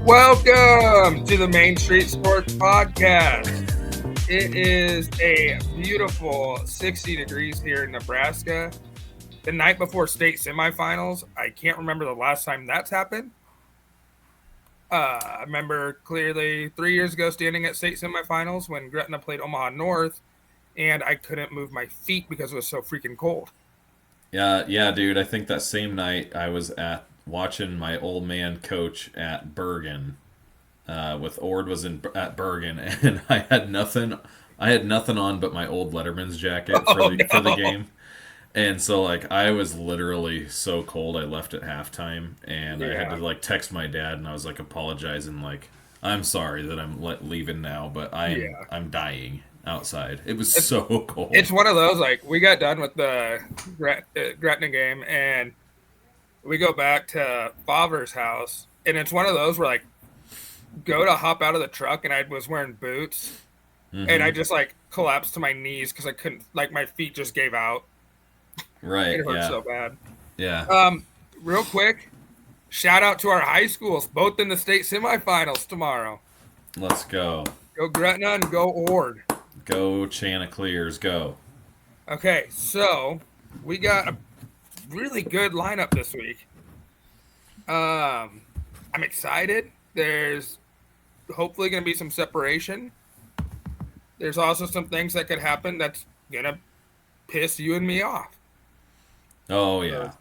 Welcome to the Main Street Sports Podcast. It is a beautiful 60 degrees here in Nebraska. The night before state semifinals, I can't remember the last time that's happened. I remember clearly 3 years ago standing at state semifinals when Gretna played Omaha North, and I couldn't move my feet because it was so freaking cold. Yeah, dude. I think that same night I was at watching my old man coach at Bergen. With Ord was at Bergen, and I had nothing. I had nothing on but my old Letterman's jacket for the game, and so like I was literally so cold. I left at halftime, and I had to like text my dad, and I was like apologizing, like I'm sorry that I'm leaving now, but I'm dying outside. It was so cold. It's one of those, like, we got done with the Gretna game, and we go back to Favre's house, and it's one of those where, like, go to hop out of the truck, and I was wearing boots, and I just, like, collapsed to my knees because I couldn't, like, my feet just gave out. Right, It hurt so bad. Yeah. Real quick, shout out to our high schools, both in the state semifinals tomorrow. Let's go. Go Gretna and go Ord. Go Chanticleers, go. Okay, so we got a really good lineup this week. I'm excited. There's hopefully going to be some separation. There's also some things that could happen that's going to piss you and me off. Oh yeah. So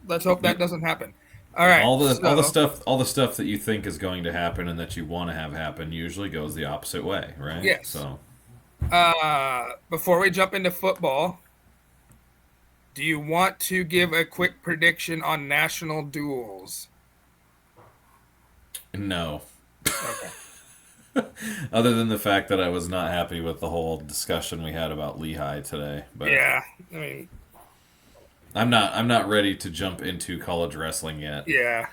let's hope that doesn't happen. All right. All the stuff that you think is going to happen and that you want to have happen usually goes the opposite way, right? Yes. So before we jump into football, do you want to give a quick prediction on national duels? No. Okay. Other than the fact that I was not happy with the whole discussion we had about Lehigh today, but yeah, I mean, I'm not ready to jump into college wrestling yet. Yeah.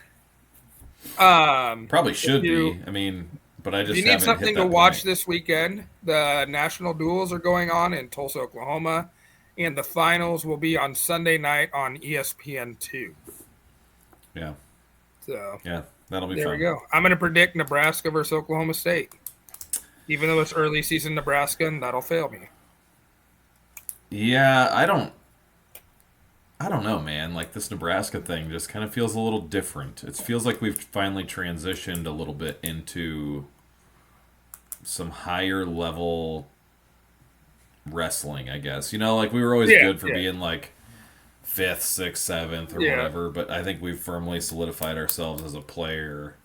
Probably should be. I mean, but I just if you need haven't something hit that to watch point. this weekend, the national duels are going on in Tulsa, Oklahoma, and the finals will be on Sunday night on ESPN2. Yeah. So Yeah, that'll be there fun. we go. I'm going to predict Nebraska versus Oklahoma State. Even though it's early season Nebraska, and that'll fail me. Yeah, I don't know, man. Like this Nebraska thing just kind of feels a little different. It feels like we've finally transitioned a little bit into some higher level wrestling, I guess. You know, like we were always good for being like fifth, sixth, seventh, or whatever, but I think we've firmly solidified ourselves as a player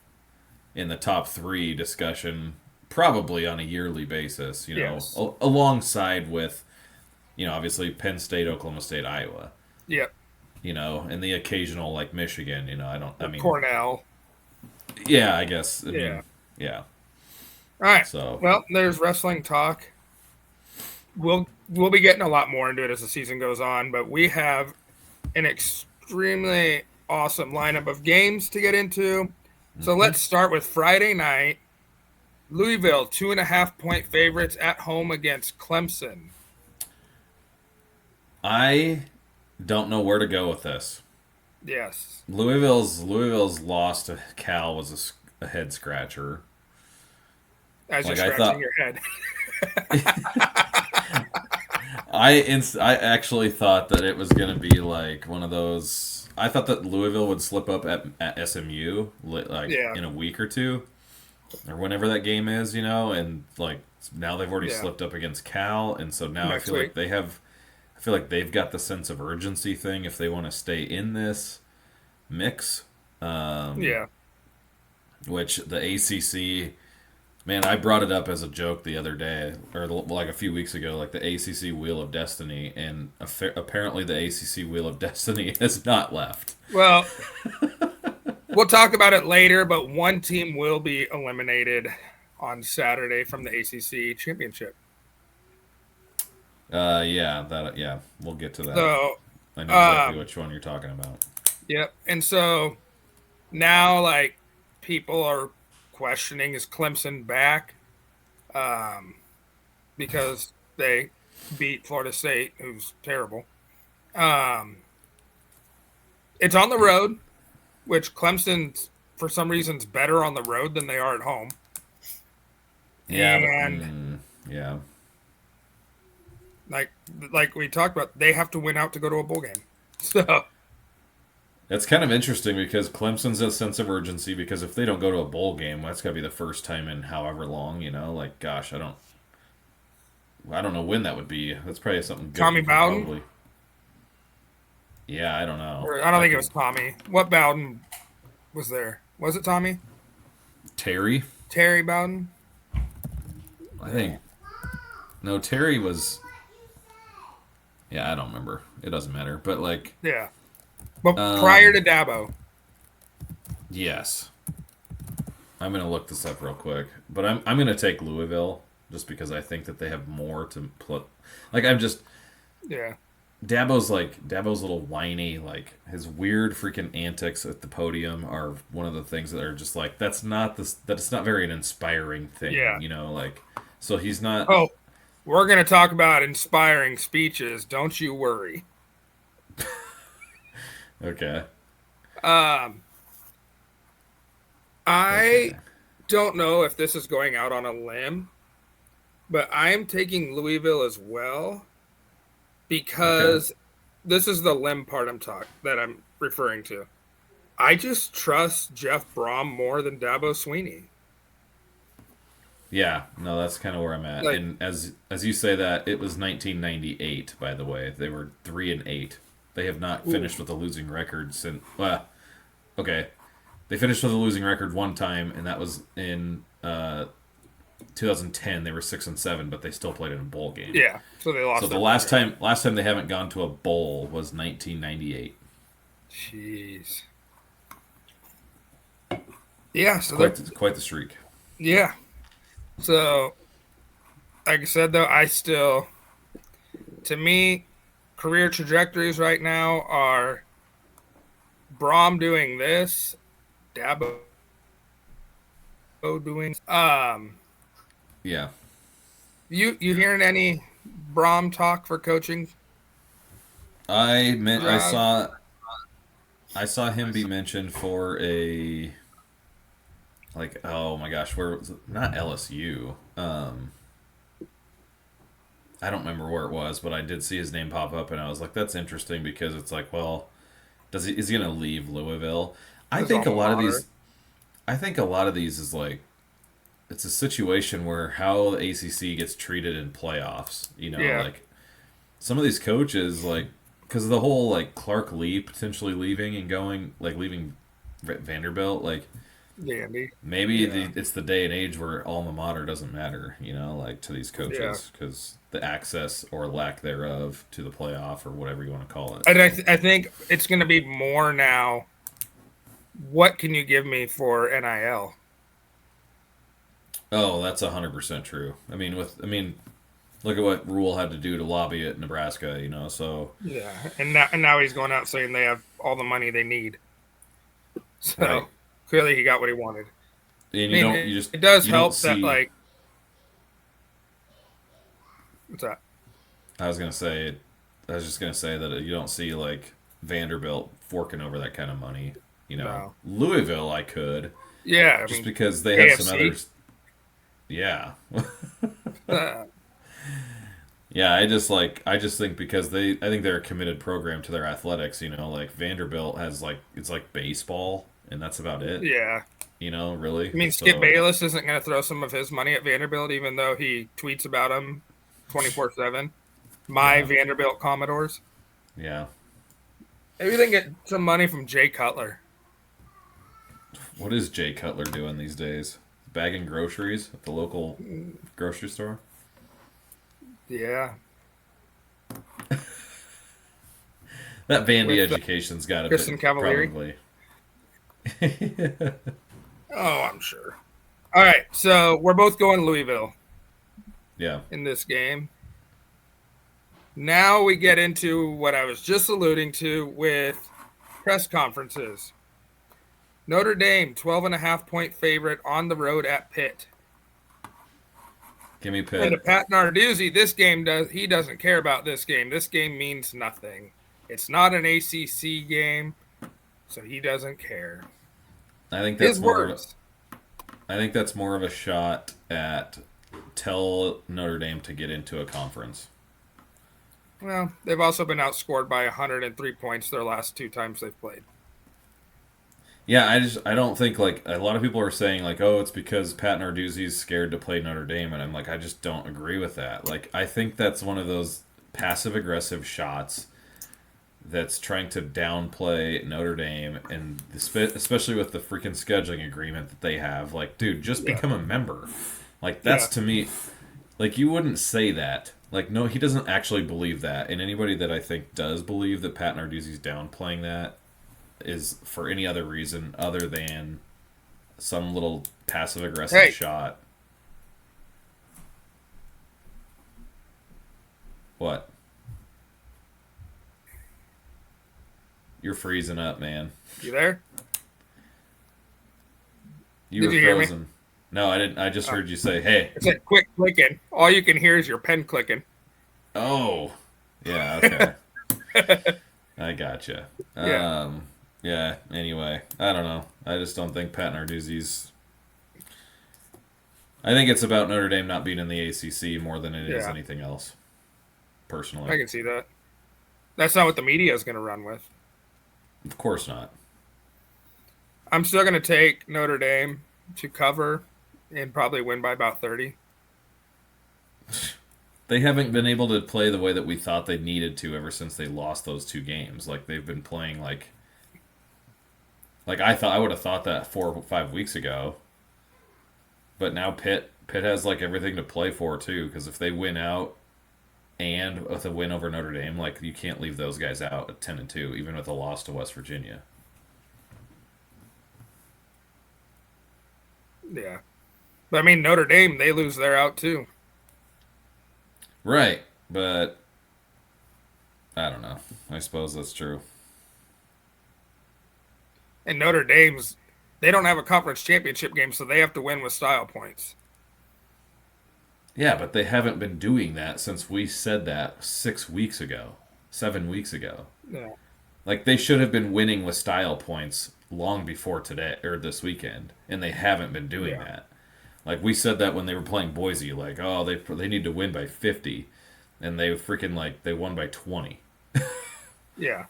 in the top three discussion, probably on a yearly basis, you know, alongside with, you know, obviously Penn State, Oklahoma State, Iowa. Yep. You know, and the occasional like Michigan, you know, I mean Cornell. Yeah, I guess. I mean, yeah. All right. So well, there's wrestling talk. We'll be getting a lot more into it as the season goes on, but we have an extremely awesome lineup of games to get into. So let's start with Friday night. Louisville, 2.5-point favorites at home against Clemson. I don't know where to go with this. Yes. Louisville's loss to Cal was a head scratcher. As you're scratching your head. I actually thought that it was going to be like one of those. I thought that Louisville would slip up at SMU in a week or two, or whenever that game is, you know, and like now they've already slipped up against Cal, and so now I feel like they've got the sense of urgency thing if they want to stay in this mix. Which the ACC, man, I brought it up as a joke the other day, or like a few weeks ago, like the ACC Wheel of Destiny, and apparently the ACC Wheel of Destiny has not left. Well, we'll talk about it later, but one team will be eliminated on Saturday from the ACC championship. We'll get to that. So, I know exactly which one you're talking about. Yep, and so now, like, people are questioning, is Clemson back? Because they beat Florida State, who's terrible. It's on the road, which Clemson's for some reasons better on the road than they are at home. Yeah, but And yeah. like like we talked about, they have to win out to go to a bowl game. So It's kind of interesting because Clemson's a sense of urgency because if they don't go to a bowl game, that's got to be the first time in however long, you know? Like, gosh, I don't know when that would be. That's probably something good Tommy you could Bowden, probably. Yeah, I don't know. or I don't I think it could was Tommy. What Bowden was there? Was it Tommy? Terry. Terry Bowden? I think no Terry was. Yeah, I don't remember. It doesn't matter. But like, Yeah. But prior um, to Dabo. yes, I'm gonna look this up real quick. But I'm gonna take Louisville just because I think that they have more to put. Like I'm just Yeah. Dabo's little whiny, like his weird freaking antics at the podium are one of the things that are just like that's not very an inspiring thing, Yeah. you know, like so he's not Oh, we're going to talk about inspiring speeches. Don't you worry. okay. Um, I Okay. don't know if this is going out on a limb, but I'm taking Louisville as well Okay. because this is the limb part that I'm referring to. I just trust Jeff Brom more than Dabo Sweeney. Yeah, no, that's kind of where I'm at. Like, And as you say that, it was 1998, by the way. They were 3-8. They have not ooh, finished with a losing record since. Well, okay, they finished with a losing record one time, and that was in 2010. They were 6-7, but they still played in a bowl game. yeah. So they So lost the their bowl game. last time they haven't gone to a bowl was 1998. Jeez. Yeah. So they're Quite the streak. yeah. So like I said though, to me, career trajectories right now are Brom doing this, Dabo doing. Yeah, You hearing any Brom talk for coaching I job? saw him be mentioned for a like oh my gosh where was it? Not LSU. I don't remember where it was, but I did see his name pop up, and I was like, "That's interesting," because it's like, well, does he is he gonna leave Louisville? I His think a alma lot of mater. these, I think a lot of these is like it's a situation where how the ACC gets treated in playoffs. You know, Yeah, like some of these coaches, like because of the whole like Clark Lee potentially leaving and going like leaving Vanderbilt, like Dandy. maybe Yeah, it's the day and age where alma mater doesn't matter, you know, like to these yeah. coaches because the access or lack thereof to the playoff or whatever you want to call it. And I think it's going to be more now. What can you give me for NIL? Oh, that's 100% true. Look at what Rule had to do to lobby at Nebraska, you know. So Yeah, and now he's going out saying they have all the money they need. right, So clearly he got what he wanted. and I mean, it does you don't help that see. like what's that? I was gonna say, I was just gonna say that you don't see like Vanderbilt forking over that kind of money. You know, No. Louisville I could Yeah, I just mean because they have some AFC. others. Yeah. Uh, Yeah, I just think because I think they're a committed program to their athletics, you know, like Vanderbilt has like it's like baseball and that's about it, yeah. you know, really. I mean, Skip So, Bayless isn't going to throw some of his money at Vanderbilt, even though he tweets about him 24/7. My yeah. Vanderbilt Commodores. Yeah. Maybe they can get some money from Jay Cutler. What is Jay Cutler doing these days? Bagging groceries at the local grocery store? Yeah, That Vandy with education's got a bit Kristen Cavalieri. probably. Oh, I'm sure. All right, so we're both going Louisville Yeah. in this game. Now we get into what I was just alluding to with press conferences. Notre Dame, 12.5 point favorite on the road at Pitt. Give me And to Pitt. Pat Narduzzi, he doesn't care about this game. This game means nothing. It's not an ACC game, so he doesn't care. I think His that's more of words. I think that's more of a shot at tell Notre Dame to get into a conference. Well, they've also been outscored by 103 points their last two times they've played. Yeah, I don't think like a lot of people are saying like, oh, it's because Pat Narduzzi's scared to play Notre Dame, and I'm like, I just don't agree with that. Like, I think that's one of those passive aggressive shots that's trying to downplay Notre Dame, and especially with the freaking scheduling agreement that they have. Like, dude, just Yeah, become a member. Like, that's yeah, to me, like you wouldn't say that. Like, no, he doesn't actually believe that, and anybody that I think does believe that Pat Narduzzi's downplaying that is for any other reason other than some little passive aggressive hey, shot. What? You're freezing up, man. you there? You Did were you hear me? frozen. No, I didn't. I just Oh, heard you say, "Hey." it's a quick clicking. All you can hear is your pen clicking. Oh, yeah. Okay, I gotcha. Yeah, Yeah. Anyway, I don't know. I just don't think Pat Narduzzi's. I think it's about Notre Dame not being in the ACC more than it is yeah, anything else. Personally, I can see that. That's not what the media is going to run with. of course not. I'm still going to take Notre Dame to cover and probably win by about 30. They haven't been able to play the way that we thought they needed to ever since they lost those two games. Like they've been playing like I thought I would have thought that 4 or 5 weeks ago. But now Pitt has like everything to play for too. Because if they win out and with a win over Notre Dame, like you can't leave those guys out at 10-2, even with a loss to West Virginia. Yeah. But I mean, Notre Dame, they lose their out too. Right, but I don't know. I suppose that's true. And Notre Dame's, they don't have a conference championship game, so they have to win with style points. Yeah, but they haven't been doing that since we said that 6 weeks ago, 7 weeks ago. Yeah. Like they should have been winning with style points long before today or this weekend, and they haven't been doing Yeah. that. Like we said that when they were playing Boise, like oh they need to win by 50, and they freaking like they won by 20. Yeah.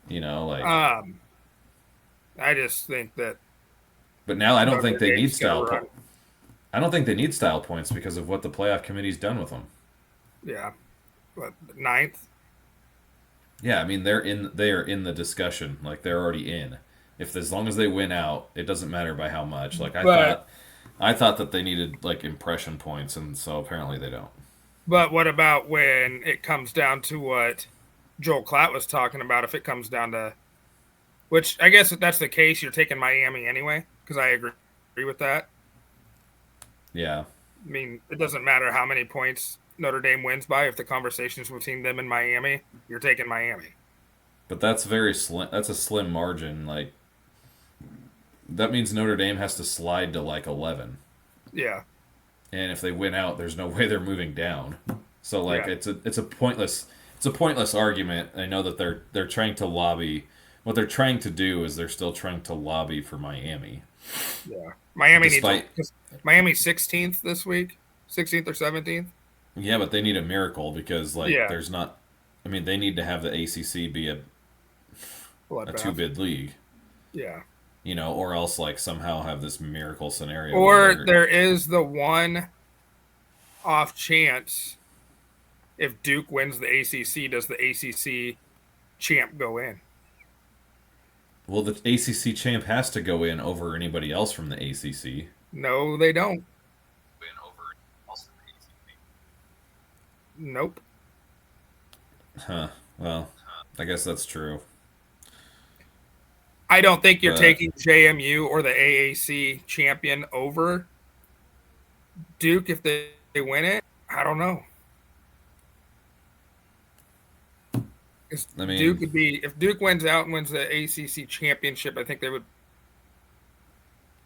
You know, like Um, I just think that but now I don't think Notre they need Dame's going to style. run. I don't think they need style points because of what the playoff committee's done with them. Yeah. But ninth? Yeah, I mean they are in the discussion. Like they're already in. If as long as they win out, it doesn't matter by how much. Like But I thought that they needed like impression points, and so apparently they don't. but what about when it comes down to what Joel Klatt was talking about? If it comes down to, which I guess if that's the case, you're taking Miami anyway, because I agree with that. Yeah, I mean, it doesn't matter how many points Notre Dame wins by. If the conversation's between them and Miami, you're taking Miami. but that's very slim. That's a slim margin. Like that means Notre Dame has to slide to like 11, Yeah, and if they win out, there's no way they're moving down. So like yeah, it's a pointless argument. I know that they're trying to lobby. What they're trying to do is they're still trying to lobby for Miami, yeah. Miami needs despite because Miami's 16th this week, 16th or 17th. yeah, but they need a miracle because like Yeah, there's not. I mean, they need to have the ACC be a two bloodbath. bid league, Yeah, or else like somehow have this miracle scenario where or they're there is the one off chance if Duke wins the ACC, does the ACC champ go in? well, the ACC champ has to go in over anybody else from the ACC. No, they don't. Nope. Huh. Well, I guess that's true, I don't think you're but taking JMU or the AAC champion over Duke if they win it. I don't know. 'Cause I Duke mean, would be if Duke wins out and wins the ACC championship. I think they would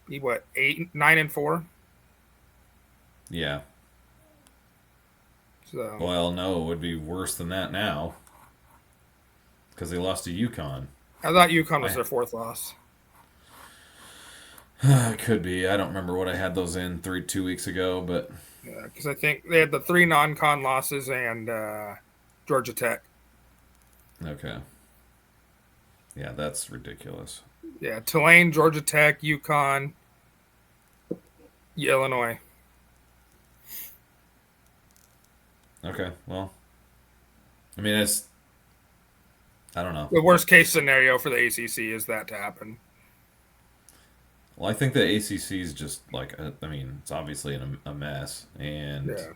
be what 8, 9, and 4. yeah. So Well, no, it would be worse than that now because they lost to UConn. I thought UConn was I their fourth loss. It could be. I don't remember what I had those in 2 weeks ago, but Because I think they had the 3 non-con losses and Georgia Tech. okay. Yeah, that's ridiculous. Yeah, Tulane, Georgia Tech, UConn, Illinois. Okay, well, I mean, it's I don't know. The worst case scenario for the ACC is that to happen. Well, I think the ACC is just like I mean, it's obviously a mess, and Yeah.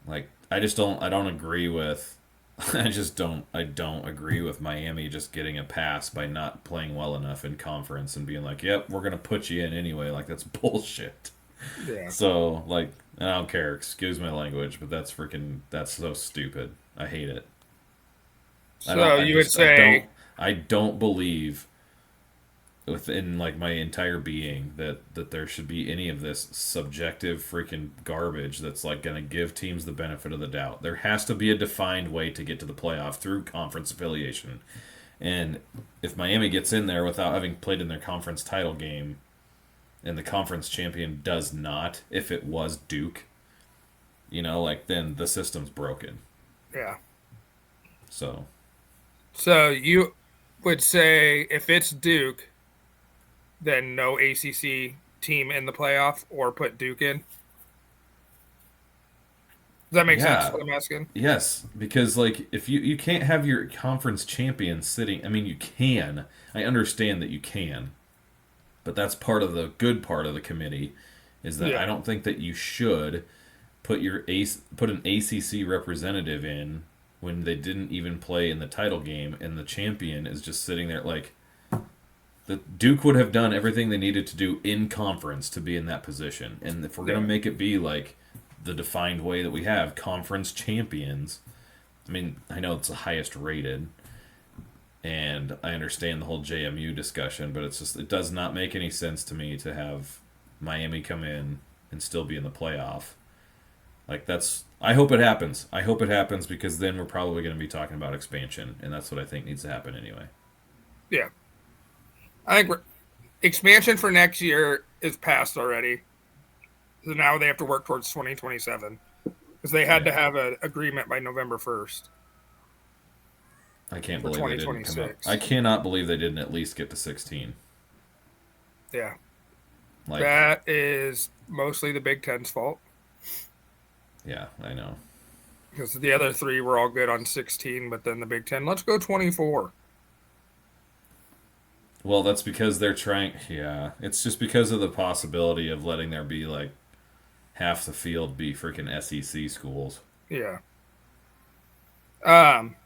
like I don't agree with I don't agree with Miami just getting a pass by not playing well enough in conference and being like, "Yep, we're going to put you in anyway." Like that's bullshit. Yeah. So, like I don't care, excuse my language, but that's so stupid. I hate it. So you would say, I don't believe within like my entire being that there should be any of this subjective freaking garbage that's like going to give teams the benefit of the doubt. There has to be a defined way to get to the playoff through conference affiliation. And if Miami gets in there without having played in their conference title game and the conference champion does not, if it was Duke, like then the system's broken. yeah. So, So you would say if it's Duke, then no ACC team in the playoff or put Duke in. Does that make sense? yeah, What I'm asking. yes, because like if you can't have your conference champion sitting, I mean you can. I understand that you can, but that's part of the good part of the committee is that I Yeah. don't think that you should put an ACC representative in when they didn't even play in the title game and the champion is just sitting there like the Duke would have done everything they needed to do in conference to be in that position. And if we're going Yeah. to make it be like the defined way that we have conference champions, I mean, I know it's the highest rated, and I understand the whole JMU discussion, but it's just it does not make any sense to me to have Miami come in and still be in the playoff. Like that's I hope it happens. I hope it happens because then we're probably going to be talking about expansion, and that's what I think needs to happen anyway. Yeah. I think expansion for next year is passed already. So now they have to work towards 2027 because they had to Yeah. have an agreement by November 1st I can't for believe they didn't come up. I 2026. cannot believe they didn't at least get to 16. Yeah. Like, That is mostly the Big Ten's fault yeah, I know. because the other three were all good on 16, but then the Big Ten, let's go 24. Well, that's because they're trying. Yeah, it's just because of the possibility of letting there be like half the field be freaking SEC schools. Yeah. Um,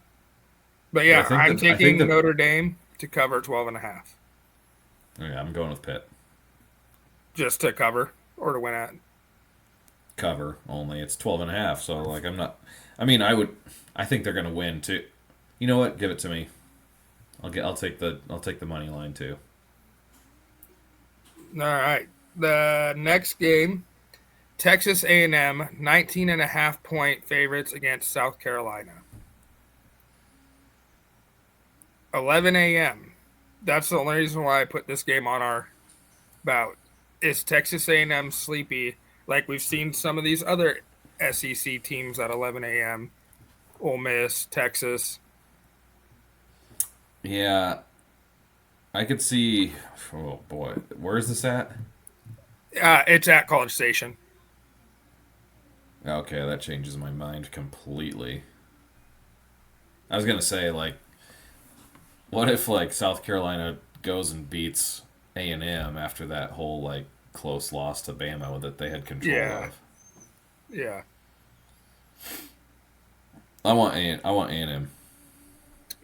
but But yeah, I'm I think taking that Notre Dame to cover 12 and a half, yeah, I'm going with Pitt just to cover or to win at. cover only. It's 12 and a half. So like I'm not. I mean, I think they're gonna win too. You know what? Give it to me. I'll take the money line too. All right. The next game, Texas A&M 19 and a half point favorites against South Carolina. 11 a.m. That's the only reason why I put this game on our bout. Is Texas A&M sleepy like we've seen some of these other SEC teams at 11 a.m. Ole Miss, Texas. Yeah, I could see. Oh boy, where is this at? It's at College Station. Okay, that changes my mind completely. I was gonna say like what if like South Carolina goes and beats A&M after that whole like close loss to Bama that they had control Yeah, of? yeah. I want A&M.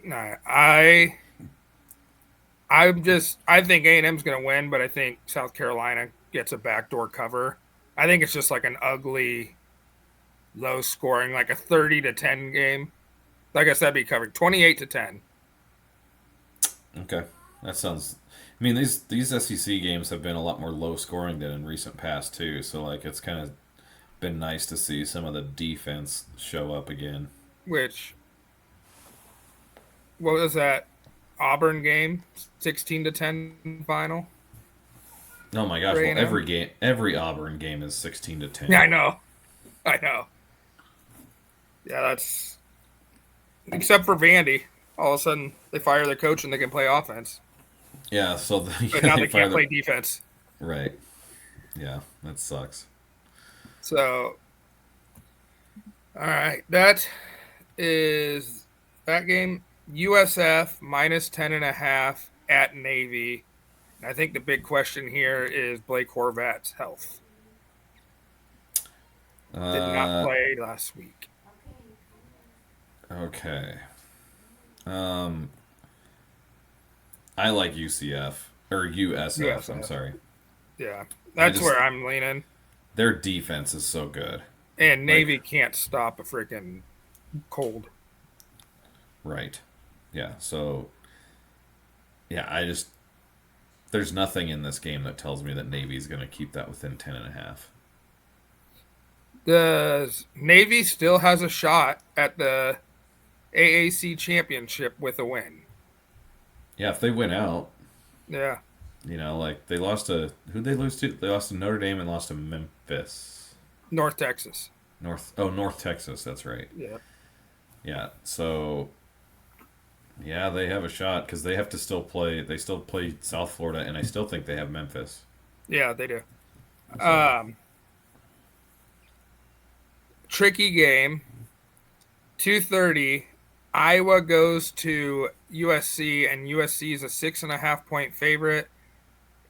No, I think A&M's going to win, but I think South Carolina gets a backdoor cover. I think it's just like an ugly, low scoring, like a 30-10 game. Like I said, be covered 28-10. Okay, that sounds. I mean these SEC games have been a lot more low scoring than in recent past too. So like it's kind of been nice to see some of the defense show up again. Which what was that Auburn game? 16-10 final. Oh my gosh! for Well, A&M. every Auburn game is 16 to Yeah, 10. I know. Yeah, that's except for Vandy. All of a sudden, they fire their coach and they can play offense, Yeah, so but yeah, now they they fire can't the play defense. right. Yeah, that sucks. So, all right, that is that game. USF minus 10.5 at Navy. And I think the big question here is Blake Horvat's health. Did not Uh, play last week. okay. Um, I like UCF or USF. I'm USF. sorry. Yeah, I that's where just I'm leaning. their defense is so good. And Like, Navy can't stop a freaking cold. right. Yeah. So, yeah, I just there's nothing in this game that tells me that Navy's going to keep that within 10.5. The Navy still has a shot at the AAC championship with a win. Yeah, if they win out, Yeah, like they lost to who'd they lose to? They lost to Notre Dame and lost to Memphis. North Texas. North Texas, that's right. Yeah, Yeah. So, yeah, they have a shot cuz they still play South Florida and I still think they have Memphis. yeah, they do. So, Um, Tricky game. 2:30. Iowa goes to USC, and USC is a 6.5 point favorite,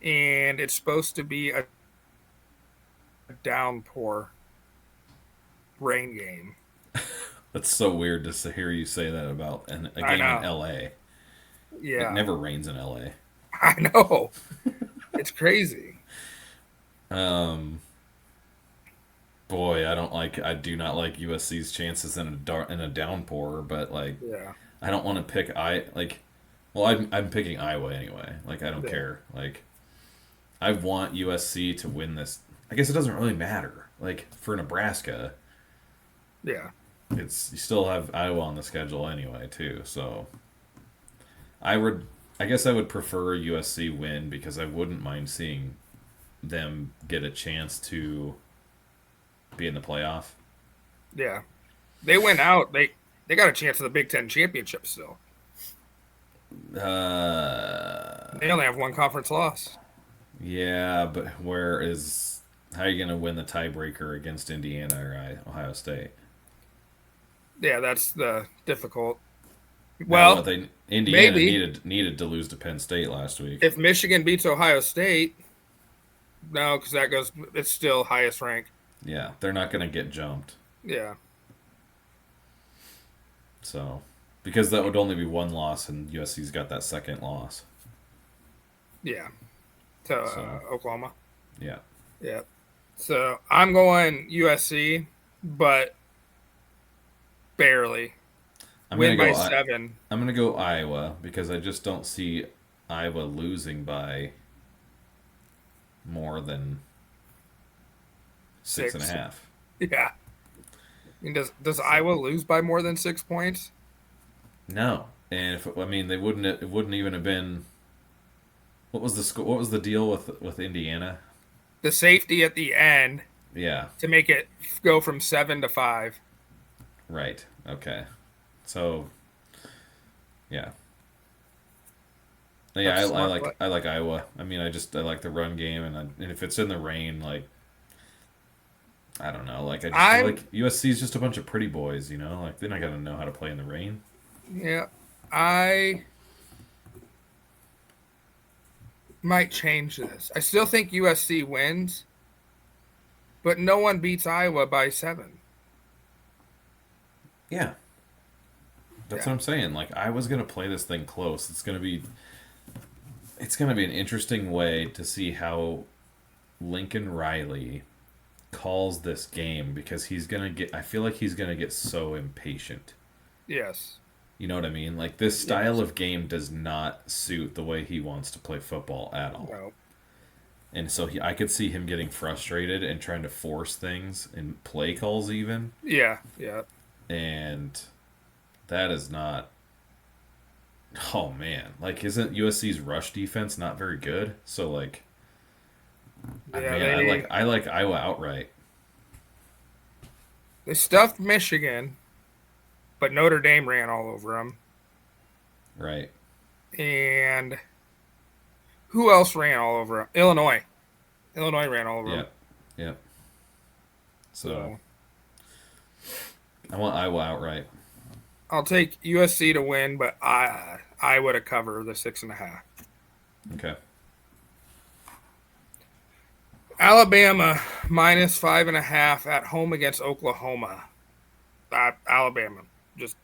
and it's supposed to be a downpour rain game. that's so weird to hear you say that about a I game in know. LA. It Yeah, never rains in LA. I know. It's crazy. Um Boy, I do not like USC's chances in a downpour, but like Yeah, I don't want to pick well, I'm picking Iowa anyway. Like I don't yeah, care. Like I want USC to win this. I guess it doesn't really matter. Like for Nebraska, yeah, it's you still have Iowa on the schedule anyway too. So I would I guess I would prefer USC win because I wouldn't mind seeing them get a chance to be in the playoff. yeah. They went out. They got a chance at the Big Ten championship still. Uh They only have one conference loss. Yeah, but how are you going to win the tiebreaker against Indiana or Ohio State? Yeah, that's the difficult. Now, what Well, they Indiana maybe needed to lose to Penn State last week. if Michigan beats Ohio State, no, because that goes. It's still highest rank. Yeah, they're not going to get jumped. Yeah, So, because that would only be one loss, and USC's got that second loss. yeah. To So, Oklahoma. yeah, Yeah. So I'm going USC, but barely. I'm gonna Win by go. 7. I'm gonna go Iowa because I just don't see Iowa losing by more than six and a 6. half. Yeah. I mean, does Iowa lose by more than 6 points? No, and if I mean they wouldn't it wouldn't even have been. What was the score? What was the deal with Indiana? The safety at the end Yeah, to make it go from 7 to 5. right. Okay. So, yeah. Yeah, That's a smart play. I like Iowa. I mean, I like the run game and if it's in the rain like I don't know, like I just feel I'm like USC is just a bunch of pretty boys, Like they're not going to know how to play in the rain. yeah. I might change this. I still think USC wins, but no one beats Iowa by 7. Yeah. That's Yeah. what I'm saying. Like I was going to play this thing close. It's going to be an interesting way to see how Lincoln Riley calls this game because I feel like he's gonna get so impatient. Yes. You know what I mean? Like this style Yes. of game does not suit the way he wants to play football at all. No. And so I could see him getting frustrated and trying to force things and play calls even. Yeah. Yeah. And that is not oh man. Like isn't USC's rush defense not very good? So like Yeah, Man, I like Iowa outright. they stuffed Michigan, but Notre Dame ran all over them. Right. And who else ran all over them? Illinois. Illinois ran all over them. Yep. Yep. So So I want Iowa outright. I'll take USC to win, but I would have covered the 6.5. Okay. Alabama minus 5.5 at home against Oklahoma. Alabama. Just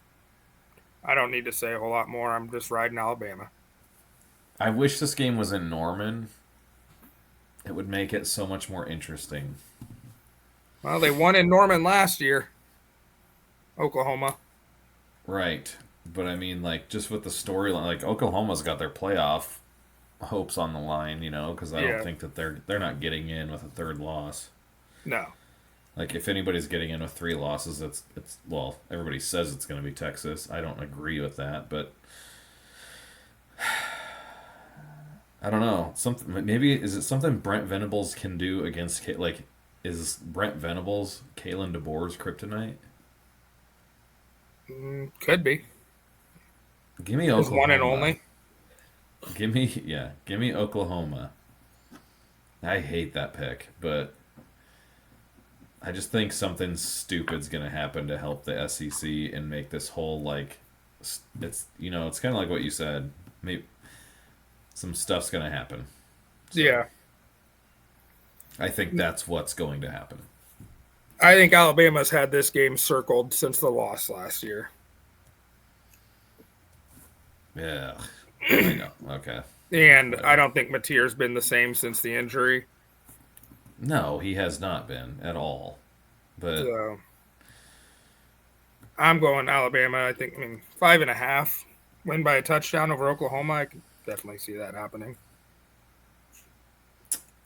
I don't need to say a whole lot more. I'm just riding Alabama. I wish this game was in Norman. It would make it so much more interesting. Well, they won in Norman last year. Oklahoma. Right. But I mean, like, just with the storyline, like Oklahoma's got their playoff hopes on the line, because I don't Yeah. think that they're not getting in with a third loss. No. Like, if anybody's getting in with three losses, it's well, everybody says it's going to be Texas. I don't agree with that, but I don't know. Something maybe is it something Brent Venables can do against like is Brent Venables Kalen DeBoer's kryptonite? Could be. Give me His one and Oklahoma. only. Give me Oklahoma. I hate that pick, but I just think something stupid's gonna happen to help the SEC and make this whole like it's kind of like what you said. Maybe some stuff's gonna happen. So Yeah. I think that's what's going to happen. I think Alabama's had this game circled since the loss last year. Yeah, I know. Okay, And I whatever. don't think Mateer's been the same since the injury. No, he has not been at all. But So I'm going Alabama. I mean, 5.5. Win by a touchdown over Oklahoma. I can definitely see that happening.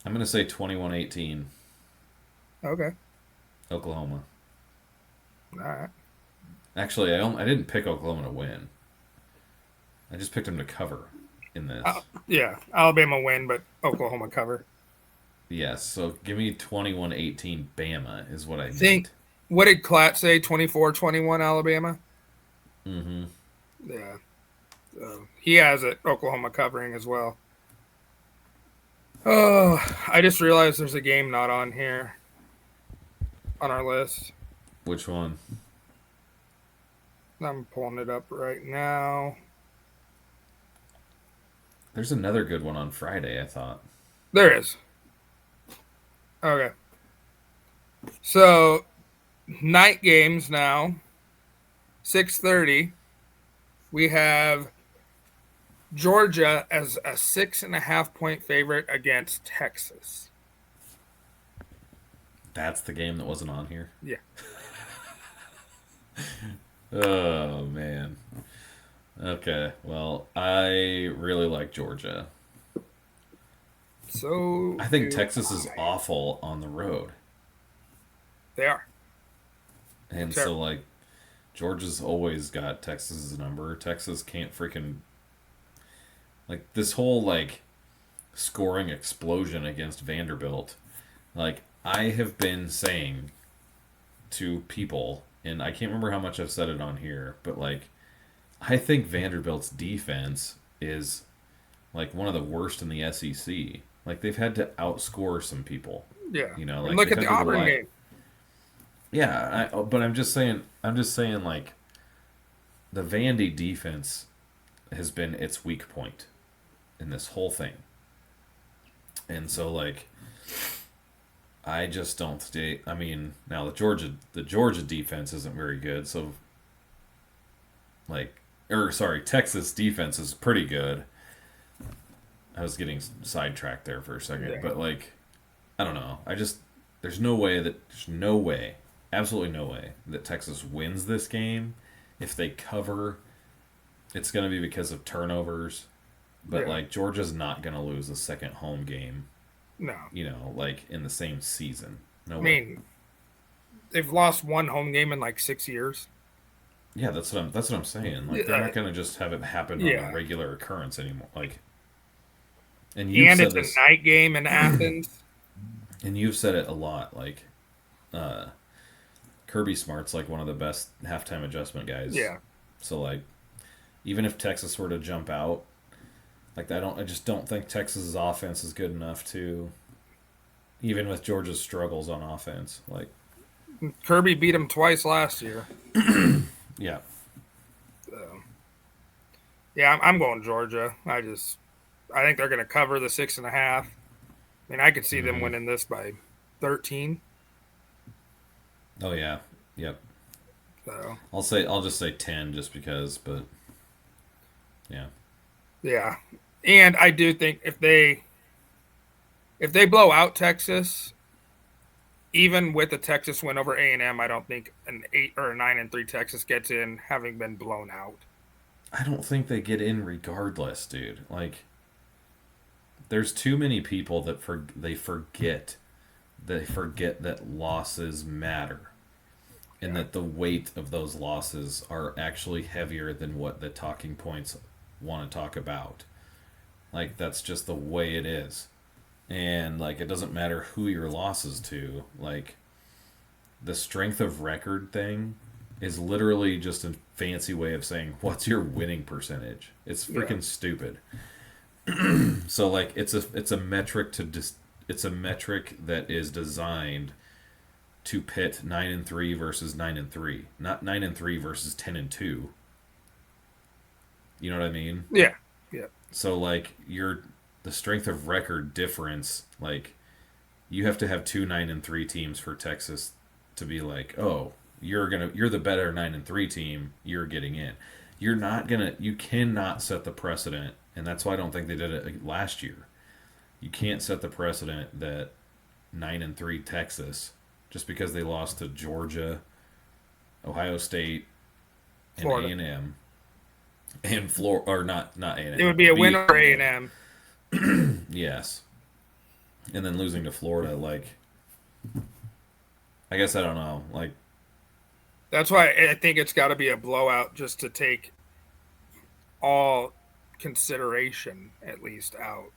I'm gonna say 21-18 Okay. Oklahoma. All right. Actually, I didn't pick Oklahoma to win. I just picked them to cover in this. Yeah. Alabama win, but Oklahoma cover. Yes, so give me 21-18 Bama is what I Think, need. what did Klatt say? 24-21 Alabama? Mm-hmm. Yeah. He has it. Oklahoma covering as well. Oh, I just realized there's a game not on here on our list. Which one? I'm pulling it up right now. There's another good one on Friday, I thought. There is. Okay. So, night games now. 6:30. We have Georgia as a 6.5 point favorite against Texas. That's the game that wasn't on here. Yeah. Oh man. Okay. Well, I really like Georgia. So I think do Texas is I. awful on the road. They are. And so Terrible. like Georgia's always got Texas's number. Texas can't freaking like this whole like scoring explosion against Vanderbilt. Like I have been saying to people and I can't remember how much I've said it on here, but like I think Vanderbilt's defense is like one of the worst in the SEC. Like they've had to outscore some people. Yeah. And Like look they've at had the to Auburn rely. game. But I'm just saying like the Vandy defense has been its weak point in this whole thing. And so like I just don't stay I mean, now the Georgia defense isn't very good, so like or sorry, Texas defense is pretty good. I was getting sidetracked there for a second, Yeah. but like I don't know. There's no way, absolutely no way that Texas wins this game. If they cover, it's going to be because of turnovers. But Yeah. like Georgia's not going to lose a second home game, No. like in the same season. No I way. mean, they've lost one home game in like 6 years. Yeah, that's what I'm saying. Like they're Yeah. not going to just have it happen on a Yeah. regular occurrence anymore. Like, and you've And said it's a this. night game in Athens. And you've said it a lot. Like uh, Kirby Smart's like one of the best halftime adjustment guys. Yeah. So like even if Texas were to jump out, like I just don't think Texas's offense is good enough to even with Georgia's struggles on offense. Like Kirby beat him twice last year. yeah. So, yeah, I'm going Georgia. I think they're going to cover the 6.5. I mean, I could see them Mm-hmm. winning this by 13. Oh yeah. Yep. So I'll just say 10 just because, but yeah. yeah, and I do think if they blow out Texas, even with the Texas win over A&M, I don't think an 8 or a 9-3 Texas gets in having been blown out. I don't think they get in regardless, dude. Like there's too many people that they forget that losses matter and Yeah, that the weight of those losses are actually heavier than what the talking points want to talk about. Like that's just the way it is. And like it doesn't matter who your losses to. Like the strength of record thing is literally just a fancy way of saying what's your winning percentage. It's yeah, freaking stupid. So like it's a metric to just it's a metric that is designed to pit 9-3 versus 9-3, not 9-3 versus 10-2. You know what I mean? yeah, yeah, So like the strength of record difference, like you have to have two 9-3 teams for Texas to be like, oh, you're the better 9-3 team, you're getting in. You cannot set the precedent, and that's why I don't think they did it last year. You can't set the precedent that 9-3 Texas just because they lost to Georgia, Ohio State, and A Florida. and M, and Florida or not A and It M, would be a win B over A&M. yes, and then losing to Florida. Like I guess I don't know. Like That's why I think it's got to be a blowout just to take all consideration at least out.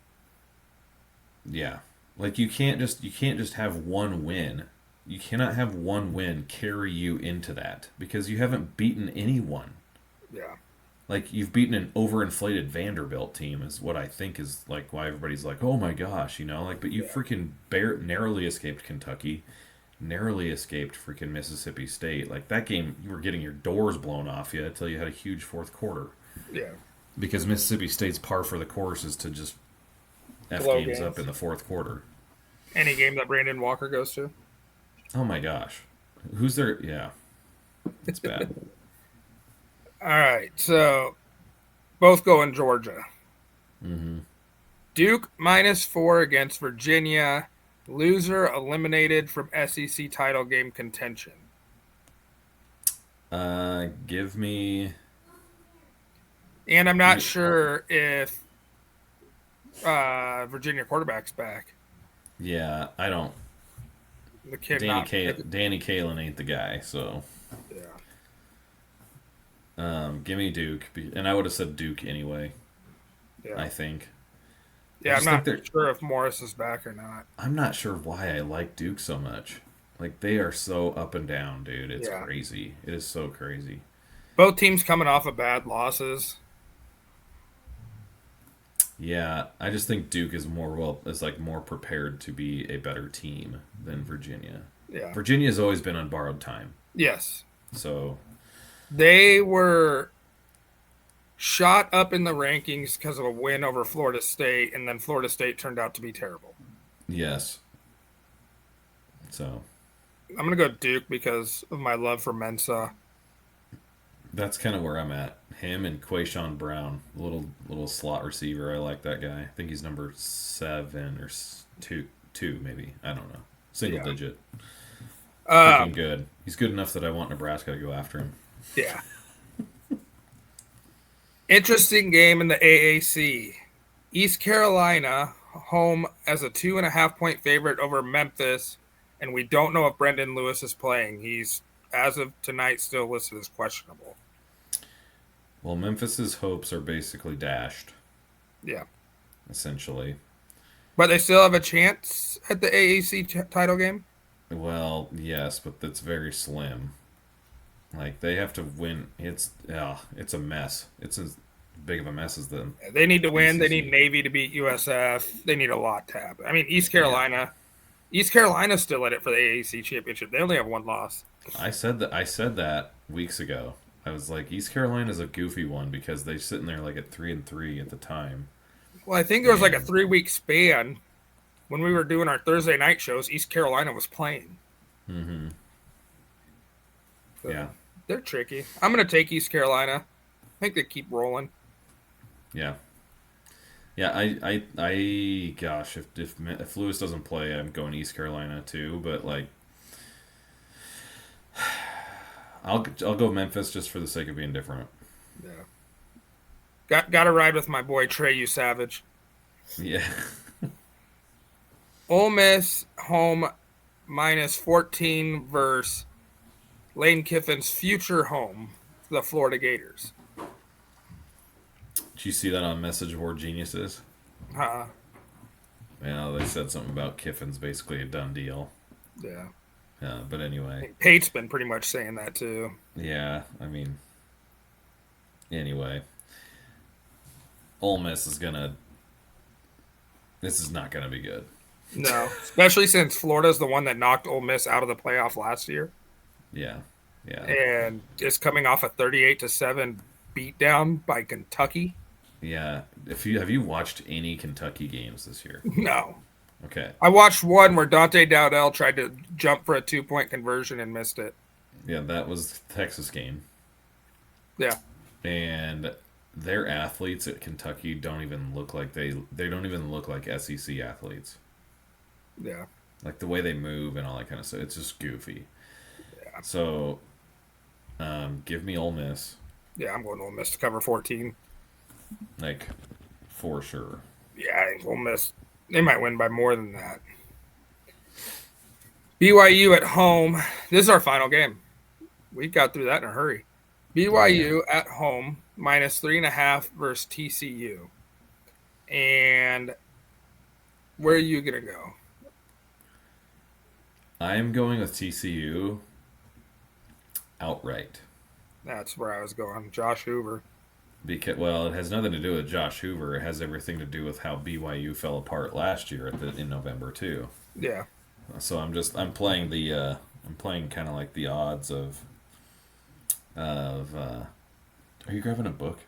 yeah, like you can't just have one win. You cannot have one win carry you into that because you haven't beaten anyone. Yeah, Like you've beaten an overinflated Vanderbilt team is what I think is like why everybody's like, oh my gosh, you know, like but you yeah, freaking narrowly escaped Kentucky, narrowly escaped freaking Mississippi State. Like that game, you were getting your doors blown off you until you had a huge fourth quarter yeah. because Mississippi State's par for the course is to just f Blow games up games. in the fourth quarter. Any game that Brandon Walker goes to. Oh my gosh, who's there? Yeah, it's bad. All right, so both go in Georgia. Mm-hmm. Duke -4 against Virginia. Loser eliminated from SEC title game contention. Give me, And I'm give not me. sure if Virginia quarterback's back. Yeah, I don't. The kid not. Danny Kalen ain't the guy, so Yeah, give me Duke, and I would have said Duke anyway. yeah, I think. I yeah. I'm just think not they're. sure if Morris is back or not. I'm not sure why I like Duke so much. Like they are so up and down, dude. It's Yeah, crazy. It is so crazy. both teams coming off of bad losses. Yeah, I just think Duke is like more prepared to be a better team than Virginia. Yeah. Virginia's always been on borrowed time, Yes, so they were shot up in the rankings because of a win over Florida State, and then Florida State turned out to be terrible. yes. So I'm gonna go Duke because of my love for Mensa. that's kind of where I'm at. Him and Quayshawn Brown, little slot receiver. I like that guy. I think he's number 7 or two maybe. I don't know. Single Yeah. digit. Freaking Um. good. He's good enough that I want Nebraska to go after him. Yeah. Interesting game in the AAC. East Carolina home as a 2.5 point favorite over Memphis, and we don't know if Brendan Lewis is playing. He's as of tonight still listed as questionable. Well, Memphis's hopes are basically dashed, Yeah. essentially. But they still have a chance at the AAC title game. Well, yes, but that's very slim. Like they have to win. It's a mess. It's as big of a mess as the They need to win. They need ACC. Navy to beat USF. They need a lot to happen. I mean, Yeah, East Carolina's still in it for the AAC championship. They only have one loss. I said that weeks ago. I was like, East Carolina's a goofy one because they're sitting there like at 3-3 at the time, Well, I think there was like a and 3 week span when we were doing our Thursday night shows. East Carolina was playing. hmm So yeah, they're tricky. I'm going to take East Carolina. I think they keep rolling. yeah, yeah. Gosh, if Lewis doesn't play, I'm going East Carolina too. But like, I'll go Memphis just for the sake of being different. Yeah. Got to ride with my boy Trey Savage. Yeah. Ole Miss home -14 versus Lane Kiffin's future home, the Florida Gators. Did you see that on Message Board Geniuses? Uh, Yeah, they said something about Kiffin's basically a done deal. yeah. But anyway, Pate's been pretty much saying that too. yeah. I mean, anyway, Ole Miss is gonna. This is not gonna be good. No, especially since Florida's the one that knocked Ole Miss out of the playoff last year, Yeah, yeah, and is coming off a 38-7 beatdown by Kentucky. yeah. If you have you watched any Kentucky games this year? No, Okay, I watched one where Dante Dowdell tried to jump for a 2 point conversion and missed it. yeah, that was the Texas game, Yeah, and their athletes at Kentucky don't even look like they don't even look like SEC athletes. yeah, Like the way they move and all that kind of stuff. It's just goofy. yeah. So, give me Ole Miss, Yeah, I'm going Ole Miss to cover 14. like for sure. Yeah, I think Ole Miss, they might win by more than that. BYU at home. This is our final game. We got through that in a hurry. Oh yeah, BYU at home -3.5 versus TCU. And where are you gonna go? I am going with TCU outright That's where I was going. Josh Hoover. because well, it has nothing to do with Josh Hoover. It has everything to do with how BYU fell apart last year in November too. Yeah. So I'm playing I'm playing kind of like the odds of. Are you grabbing a book?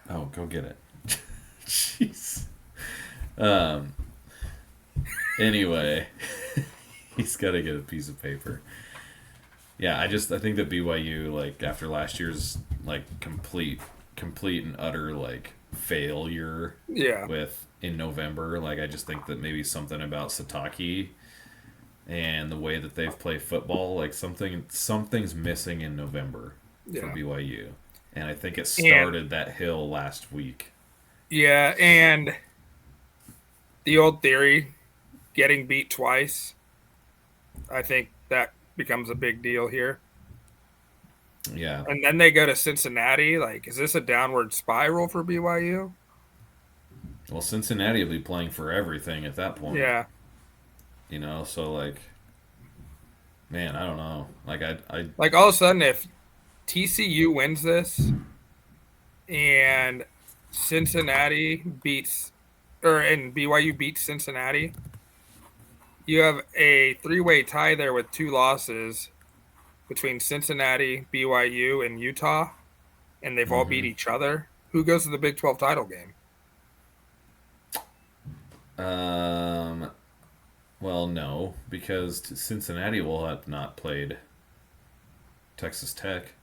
Oh, go get it. Jeez. Um. Anyway, he's got to get a piece of paper. Yeah, I think that BYU like after last year's like complete and utter like failure Yeah. with in November, like I just think that maybe something about Sataki and the way that they've played football, like something's missing in November for Yeah. BYU. And I think it And started that hill last week. yeah, and the old theory, getting beat twice, I think that becomes a big deal here. Yeah. And then they go to Cincinnati. Like, is this a downward spiral for BYU? Well, Cincinnati will be playing for everything at that point. Yeah. So like man, I don't know. Like I Like all of a sudden, if TCU wins this and Cincinnati beats, and BYU beats Cincinnati, you have a 3-way tie there with 2 losses between Cincinnati, BYU, and Utah, and they've all beat hmm each other. Who goes to the Big 12 title game? um well, no, because Cincinnati will have not played Texas Tech.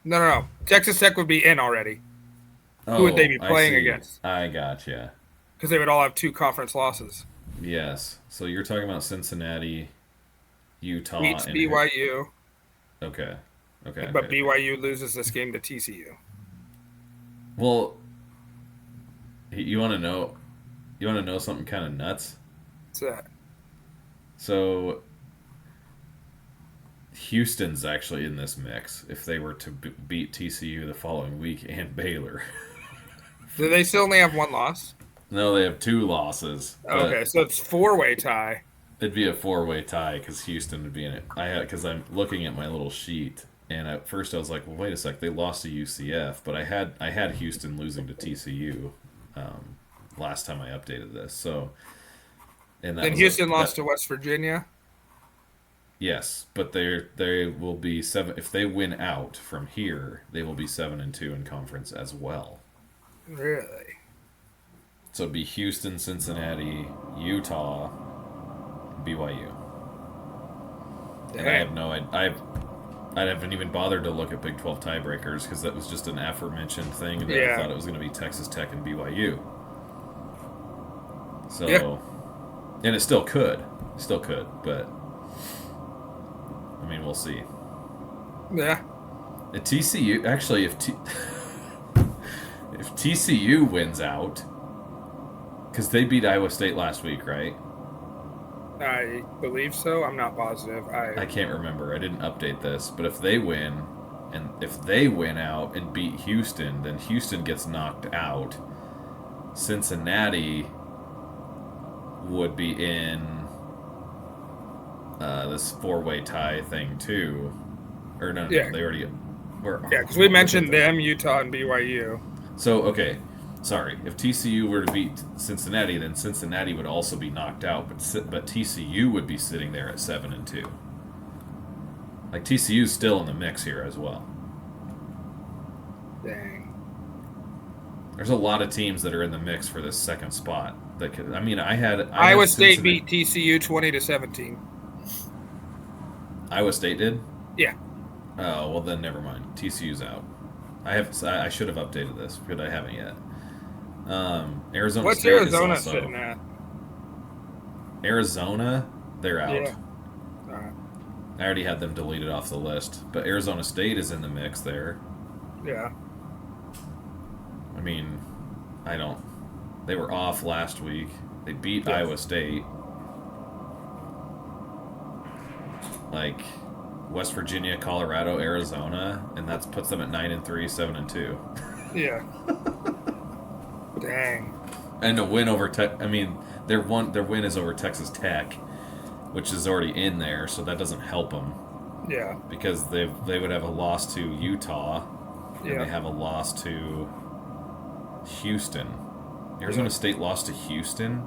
No, no, no. Texas Tech would be in already. Who would they Oh, be I playing see. against? I gotcha. Because they would all have 2 conference losses. Yes. So you're talking about Cincinnati, Utah, Beats and BYU, okay, okay, okay, but okay. BYU loses this game to TCU. Well, you want to know? You want to know something kind of nuts? What's that? So Houston's actually in this mix if they were to beat TCU the following week and Baylor. Do they still only have 1 loss? No, they have 2 losses. But Okay, so it's 4-way tie. it'd be a 4-way tie because Houston would be in it. Because I'm looking at my little sheet, and at first I was like, well, wait a sec, they lost to UCF, but I had Houston losing to TCU last time I updated this. So, and that Then was Houston lost that. to West Virginia. Yes, but they will be 7 if they win out from here. They will be 7-2 in conference as well. Really? So it'd be Houston, Cincinnati, Utah, BYU. Dang. And I have no I haven't even bothered to look at Big 12 tiebreakers because that was just an aforementioned thing, and I thought it was going to be Texas Tech and BYU. So, and it still could, but I mean, we'll see. Yeah. At TCU, actually, if TCU wins out, because they beat Iowa State last week, right? I believe so. I'm not positive. I can't remember. I didn't update this, but if they win, and if they win out and beat Houston, then Houston gets knocked out. Cincinnati would be in this 4-way tie thing too, or no, Yeah. they already were. Yeah, because we mentioned them, Utah, and BYU. So okay, sorry. If TCU were to beat Cincinnati, then Cincinnati would also be knocked out, but TCU would be sitting there at 7-2. Like TCU's still in the mix here as well. Dang. There's a lot of teams that are in the mix for this second spot. That could, I mean, I had Iowa State Cincinnati. beat TCU 20-17. Iowa State did. Yeah. Oh well, then never mind. TCU's out. I should have updated this, but I haven't yet. Arizona What's State Arizona is also sitting at? Arizona. They're out. Yeah. All right. I already had them deleted off the list, but Arizona State is in the mix there. Yeah. I mean, I don't. They were off last week. They beat Yes. Iowa State. Like West Virginia, Colorado, Arizona, and that puts them at 9-3, 7-2. Yeah. Dang. And a win over Tech. I mean, their win is over Texas Tech, which is already in there, so that doesn't help them Yeah. because they would have a loss to Utah, and Yeah. they have a loss to Houston. Arizona State lost to Houston.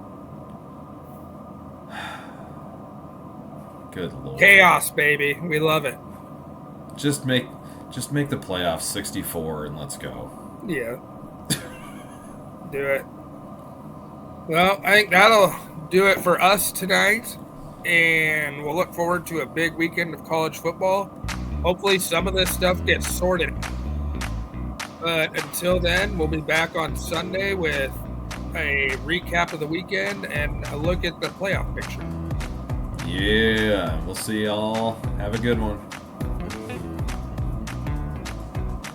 Good lord. Chaos, baby. We love it. Just make the playoffs 64 and let's go. Yeah. Do it. Well, I think that'll do it for us tonight. And we'll look forward to a big weekend of college football. Hopefully some of this stuff gets sorted. But until then, we'll be back on Sunday with a recap of the weekend and a look at the playoff picture. Yeah, we'll see y'all. Have a good one.